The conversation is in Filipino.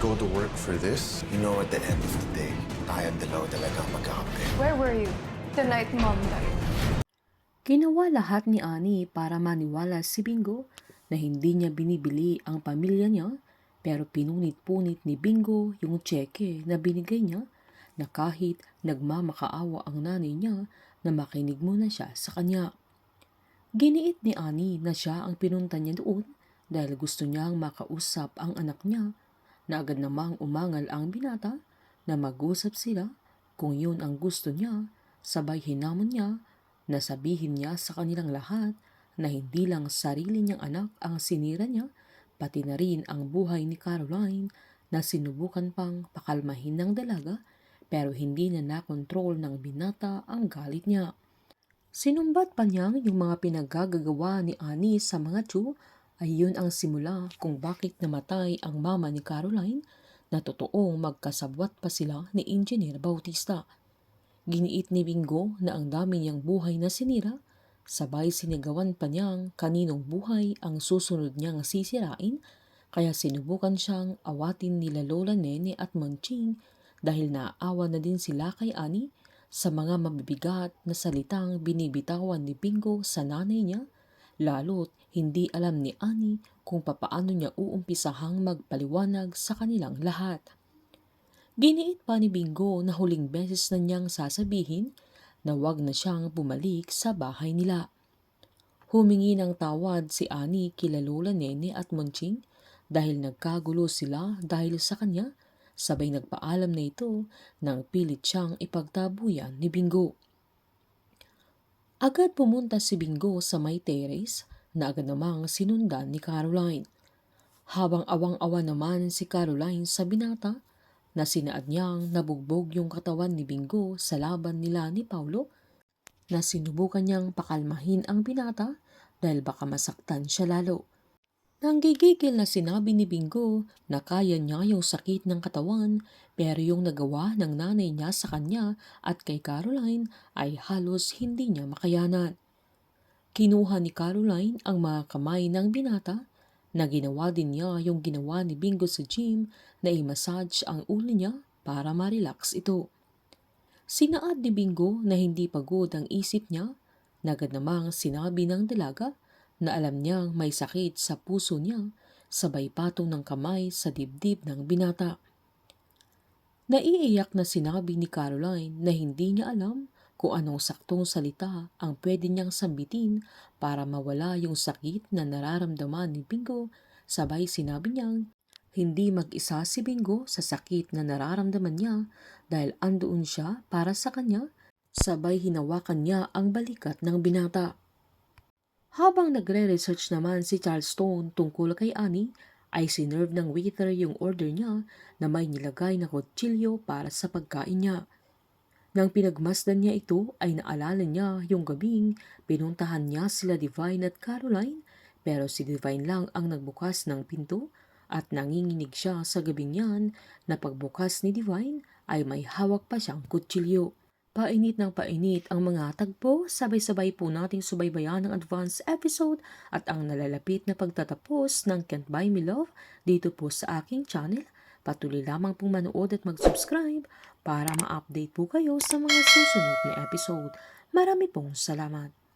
go to work for this? You know, at the end of the day, tayong dalawa talaga magkakampi. Where were you the night Mom died? Ginawa lahat ni Annie para maniwala si Bingo na hindi niya binibili ang pamilya niya, pero pinunit-punit ni Bingo yung tseke na binigay niya na kahit nagmamakaawa ang nanay niya na makinig muna siya sa kanya. Giniit ni Annie na siya ang pinunta niya doon dahil gusto niyang makausap ang anak niya, na agad namang umangal ang binata na mag-usap sila kung yun ang gusto niya. Sabay hinamon niya na sabihin niya sa kanilang lahat na hindi lang sarili niyang anak ang sinira niya, pati na rin ang buhay ni Caroline, na sinubukan pang pakalmahin ng dalaga pero hindi na nakontrol ng binata ang galit niya. Sinumbat pa niyang yung mga pinaggagawa ni Annie sa mga Chu ay yun ang simula kung bakit namatay ang mama ni Caroline, na totoong magkasabwat pa sila ni Engineer Bautista. Giniit ni Bingo na ang dami niyang buhay na sinira, sabay sinigawan pa niyang kaninong buhay ang susunod niyang sisirain, kaya sinubukan siyang awatin nila Lola Nene at Monching dahil naaawa na din sila kay Annie sa mga mabibigat na salitang binibitawan ni Bingo sa nanay niya, lalo't hindi alam ni Annie kung papaano niya uumpisahang magpaliwanag sa kanilang lahat. Giniit pa ni Bingo na huling beses na niyang sasabihin na wag na siyang bumalik sa bahay nila. Humingi ng tawad si Annie kila Lola Nene at Monching dahil nagkagulo sila dahil sa kanya, sabay nagpaalam na ito nang pilit siyang ipagtabuyan ni Bingo. Agad pumunta si Bingo sa may terrace na agad namang sinundan ni Caroline. Habang awang-awa naman si Caroline sa binata, na sinaad niyang nabugbog yung katawan ni Bingo sa laban nila ni Paulo, na sinubukan niyang pakalmahin ang binata dahil baka masaktan siya lalo. Nanggigigil na sinabi ni Bingo na kaya niya yung sakit ng katawan, pero yung nagawa ng nanay niya sa kanya at kay Caroline ay halos hindi niya makayanan. Kinuha ni Caroline ang mga kamay ng binata, na ginawa din niya yung ginawa ni Bingo sa gym na i-massage ang ulo niya para ma-relax ito. Sinaad ni Bingo na hindi pagod ang isip niya, na agad namang sinabi ng dalaga na alam niyang may sakit sa puso niya, sabay patong ng kamay sa dibdib ng binata. Naiiyak na sinabi ni Caroline na hindi niya alam kung anong saktong salita ang pwede niyang sambitin para mawala yung sakit na nararamdaman ni Bingo, sabay sinabi niyang hindi mag-isa si Bingo sa sakit na nararamdaman niya dahil andoon siya para sa kanya, sabay hinawakan niya ang balikat ng binata. Habang nagre-research naman si Charles Stone tungkol kay Annie, ay sinerve ng waiter yung order niya na may nilagay na kutsilyo para sa pagkain niya. Nang pinagmasdan niya ito ay naalala niya yung gabing pinuntahan niya sila Divine at Caroline, pero si Divine lang ang nagbukas ng pinto at nanginginig siya sa gabing yan na pagbukas ni Divine ay may hawak pa siyang kutsilyo. Painit ng painit ang mga tagpo, sabay-sabay po nating subaybayan ang advance episode at ang nalalapit na pagtatapos ng Can't Buy Me Love dito po sa aking channel. Patuloy lamang pong manood at mag-subscribe para ma-update po kayo sa mga susunod na episode. Marami pong salamat.